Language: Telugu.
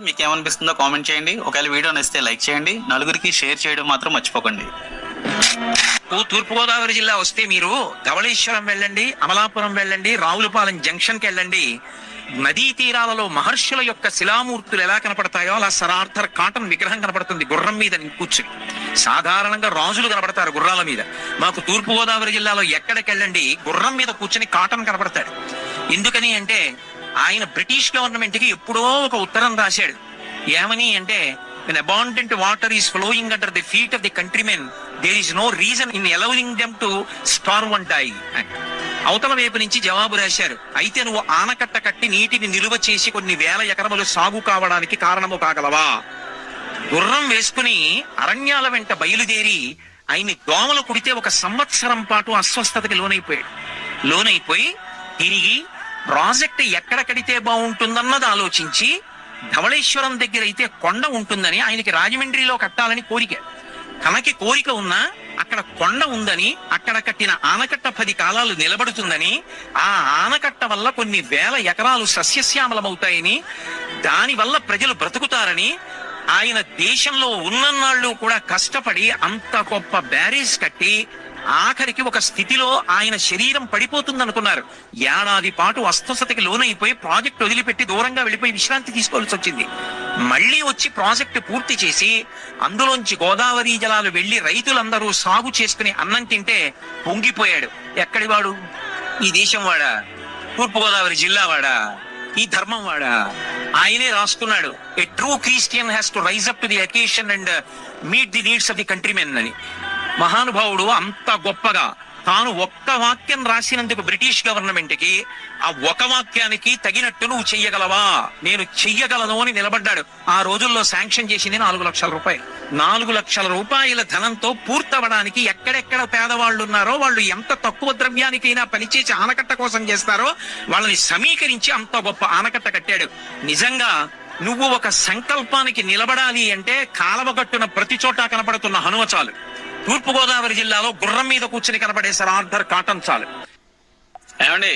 మీకు ఏమనిపిస్తుందో కామెంట్ చేయండి. ఒకవేళ వీడియో నచ్చితే లైక్ చేయండి, నలుగురికి షేర్ చేయడం మాత్రం మర్చిపోకండి. తూర్పుగోదావరి జిల్లా వస్తే మీరు ధవళేశ్వరం వెళ్ళండి, అమలాపురం వెళ్ళండి, రావులపాలెం జంక్షన్ కి వెళ్ళండి. నదీ తీరాలలో మహర్షుల యొక్క శిలామూర్తులు ఎలా కనపడతాయో అలా సరార్థర్ కాటన్ విగ్రహం కనపడుతుంది గుర్రం మీద కూర్చుని. సాధారణంగా రాజులు కనపడతారు గుర్రాల మీద. మాకు తూర్పుగోదావరి జిల్లాలో ఎక్కడికెళ్ళండి గుర్రం మీద కూర్చుని కాటన్ కనపడతాడు. ఎందుకని అంటే ఆయన బ్రిటిష్ గవర్నమెంట్ కి ఎప్పుడో ఒక ఉత్తరం రాశాడు. ఏమని అంటే, when abundant water is flowing under the feet of the countrymen, there is no reason in allowing them to starve and die. అవతల వైపు నుంచి జవాబు రాశారు, అయితే నువ్వు ఆనకట్ట కట్టి నీటిని నిలువ చేసి కొన్ని వేల ఎకరములు సాగు కావడానికి కారణము కాగలవా? గుర్రం వేసుకుని అరణ్యాల వెంట బయలుదేరి ఆయన్ని దోమలు కుడితే 1 సంవత్సరం పాటు అస్వస్థతకి లోనైపోయి తిరిగి ప్రాజెక్ట్ ఎక్కడ కడితే బాగుంటుందన్నది ఆలోచించి ధవళేశ్వరం దగ్గర అయితే కొండ ఉంటుందని ఆయనకి రాజమండ్రిలో కట్టాలని కోరిక. తనకి కోరిక ఉన్నా అక్కడ కొండ ఉందని, అక్కడ కట్టిన ఆనకట్ట 10 కాలాలు నిలబడుతుందని, ఆ ఆనకట్ట వల్ల కొన్ని వేల ఎకరాలు సస్యశ్యామలమవుతాయని, దాని వల్ల ప్రజలు బ్రతుకుతారని ఆయన దేశంలో ఉన్ననాళ్ళు కూడా కష్టపడి అంత గొప్ప బ్యారేజ్ కట్టి ఆఖరికి ఒక స్థితిలో ఆయన శరీరం పడిపోతుందనుకున్నారు. ఏడాది పాటు అస్వస్థతకి లోనైపోయి ప్రాజెక్ట్ వదిలిపెట్టి దూరంగా వెళ్ళిపోయి విశ్రాంతి తీసుకోవాల్సి వచ్చింది. మళ్లీ వచ్చి ప్రాజెక్టు పూర్తి చేసి అందులోంచి గోదావరి జలాలు వెళ్లి రైతులందరూ సాగు చేసుకుని అన్నం తింటే పొంగిపోయాడు. ఎక్కడి వాడు? ఈ దేశం వాడా? తూర్పుగోదావరి జిల్లా వాడా? ఈ ధర్మం వాడా? ఆయనే రాసుకున్నాడు, a true Christian has to rise up to the occasion and meet the needs of the countrymen అని. మహానుభావుడు అంత గొప్పగా తాను ఒక్క వాక్యం రాసినందుకు బ్రిటిష్ గవర్నమెంట్ కి ఆ ఒక వాక్యానికి తగినట్టు నువ్వు చెయ్యగలవా? నేను చెయ్యగలను అని నిలబడ్డాడు. ఆ రోజుల్లో శాంక్షన్ చేసింది 4 లక్షల రూపాయలు. 4 లక్షల రూపాయల ధనంతో పూర్తవడానికి ఎక్కడెక్కడ పేదవాళ్ళు ఉన్నారో, వాళ్ళు ఎంత తక్కువ ద్రవ్యానికైనా పనిచేసి ఆనకట్ట కోసం చేస్తారో వాళ్ళని సమీకరించి అంత గొప్ప ఆనకట్ట కట్టాడు. నిజంగా నువ్వు ఒక సంకల్పానికి నిలబడాలి అంటే కాలవగట్టున ప్రతి చోట కనపడుతున్న హనుమ చాలు. తూర్పుగోదావరి జిల్లాలో గుర్రం మీద కూర్చుని కనబడే సరార్థర్ కాటన్ చాలు. ఏమండి?